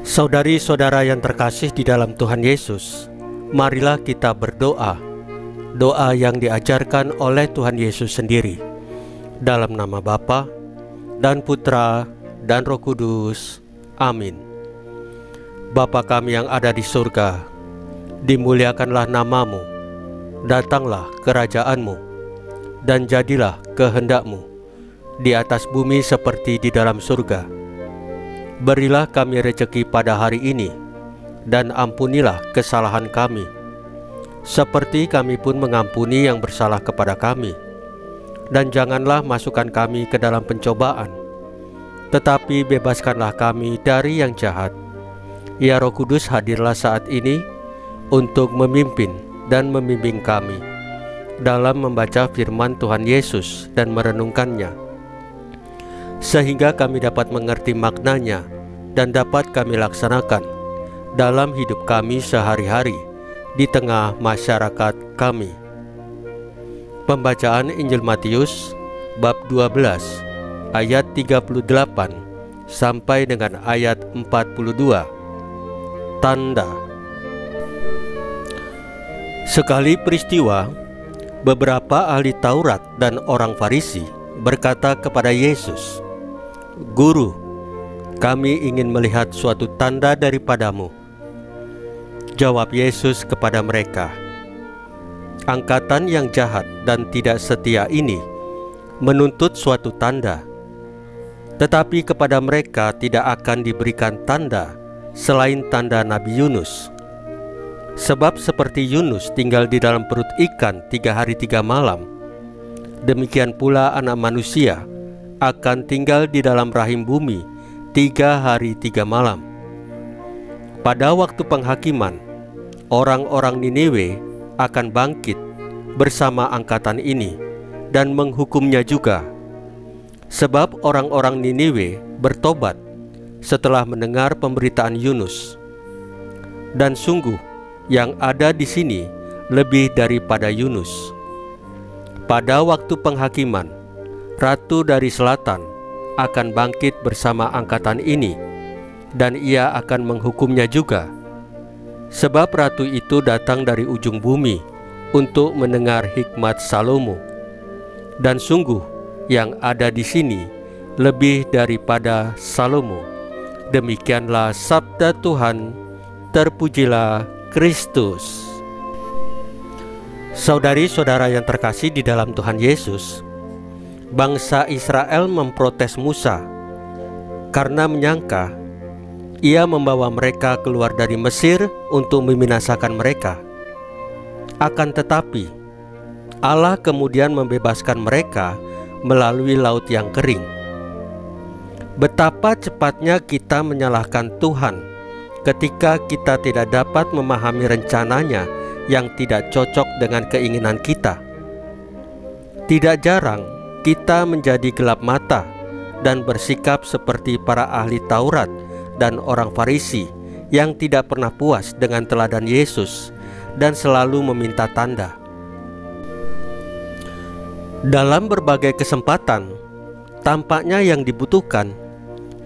Saudari-saudara yang terkasih di dalam Tuhan Yesus, marilah kita berdoa, doa yang diajarkan oleh Tuhan Yesus sendiri, dalam nama Bapa dan Putra dan Roh Kudus. Amin. Bapa kami yang ada di surga, dimuliakanlah namamu, datanglah kerajaanmu, dan jadilah kehendak-Mu di atas bumi seperti di dalam surga. Berilah kami rezeki pada hari ini, dan ampunilah kesalahan kami, seperti kami pun mengampuni yang bersalah kepada kami. Dan janganlah masukkan kami ke dalam pencobaan, tetapi bebaskanlah kami dari yang jahat. Ya Roh Kudus, hadirlah saat ini untuk memimpin dan membimbing kami dalam membaca firman Tuhan Yesus dan merenungkannya, sehingga kami dapat mengerti maknanya dan dapat kami laksanakan dalam hidup kami sehari-hari di tengah masyarakat kami. Pembacaan Injil Matius bab 12 ayat 38 sampai dengan ayat 42. Tanda. Sekali peristiwa, beberapa ahli Taurat dan orang Farisi berkata kepada Yesus, "Guru, kami ingin melihat suatu tanda daripadamu." Jawab Yesus kepada mereka, "Angkatan yang jahat dan tidak setia ini menuntut suatu tanda, tetapi kepada mereka tidak akan diberikan tanda selain tanda Nabi Yunus. Sebab seperti Yunus tinggal di dalam perut ikan 3 hari 3 malam, demikian pula Anak Manusia akan tinggal di dalam rahim bumi 3 hari 3 malam. Pada waktu penghakiman, orang-orang Niniwe akan bangkit bersama angkatan ini dan menghukumnya juga. Sebab orang-orang Niniwe bertobat setelah mendengar pemberitaan Yunus. Dan sungguh, yang ada di sini lebih daripada Yunus. Pada waktu penghakiman, Ratu dari Selatan akan bangkit bersama angkatan ini, dan ia akan menghukumnya juga. Sebab Ratu itu datang dari ujung bumi untuk mendengar hikmat Salomo. Dan sungguh, yang ada di sini lebih daripada Salomo." Demikianlah sabda Tuhan. Terpujilah Kristus. Saudari-saudara yang terkasih di dalam Tuhan Yesus, bangsa Israel memprotes Musa karena menyangka ia membawa mereka keluar dari Mesir untuk membinasakan mereka. Akan tetapi, Allah kemudian membebaskan mereka melalui laut yang kering. Betapa cepatnya kita menyalahkan Tuhan ketika kita tidak dapat memahami rencananya yang tidak cocok dengan keinginan kita. Tidak jarang kita menjadi gelap mata dan bersikap seperti para ahli Taurat dan orang Farisi yang tidak pernah puas dengan teladan Yesus dan selalu meminta tanda. Dalam berbagai kesempatan, tampaknya yang dibutuhkan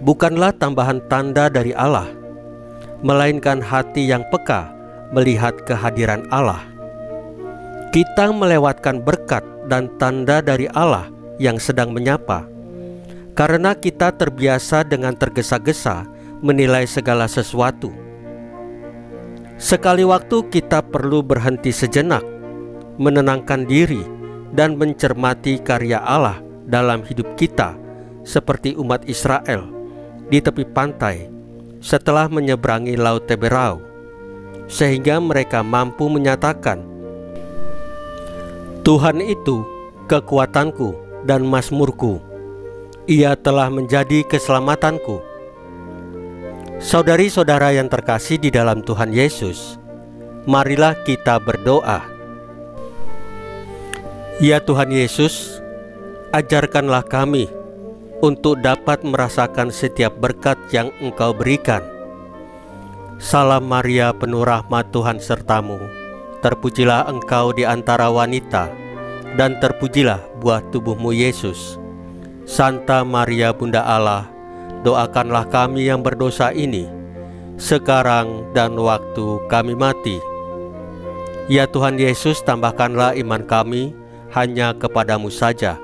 bukanlah tambahan tanda dari Allah, melainkan hati yang peka melihat kehadiran Allah. Kita melewatkan berkat dan tanda dari Allah yang sedang menyapa, karena kita terbiasa dengan tergesa-gesa menilai segala sesuatu. Sekali waktu kita perlu berhenti sejenak, menenangkan diri, dan mencermati karya Allah dalam hidup kita, seperti umat Israel di tepi pantai setelah menyeberangi Laut Teberau, sehingga mereka mampu menyatakan, "Tuhan itu kekuatanku dan mazmurku, Ia telah menjadi keselamatanku." Saudari-saudara yang terkasih di dalam Tuhan Yesus, marilah kita berdoa. Ya Tuhan Yesus, ajarkanlah kami untuk dapat merasakan setiap berkat yang Engkau berikan. Salam Maria, penuh rahmat, Tuhan sertamu. Terpujilah Engkau di antara wanita, dan terpujilah buah tubuhmu Yesus. Santa Maria Bunda Allah, doakanlah kami yang berdosa ini, sekarang dan waktu kami mati. Ya Tuhan Yesus, tambahkanlah iman kami hanya kepadamu saja,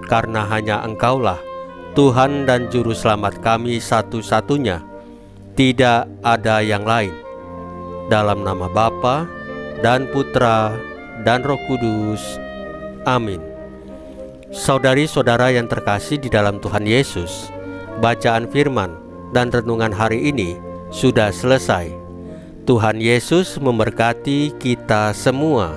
karena hanya Engkaulah Tuhan dan Juru Selamat kami satu-satunya, tidak ada yang lain. Dalam nama Bapa dan Putra dan Roh Kudus. Amin. Saudari-saudara yang terkasih di dalam Tuhan Yesus, bacaan firman dan renungan hari ini sudah selesai. Tuhan Yesus memberkati kita semua.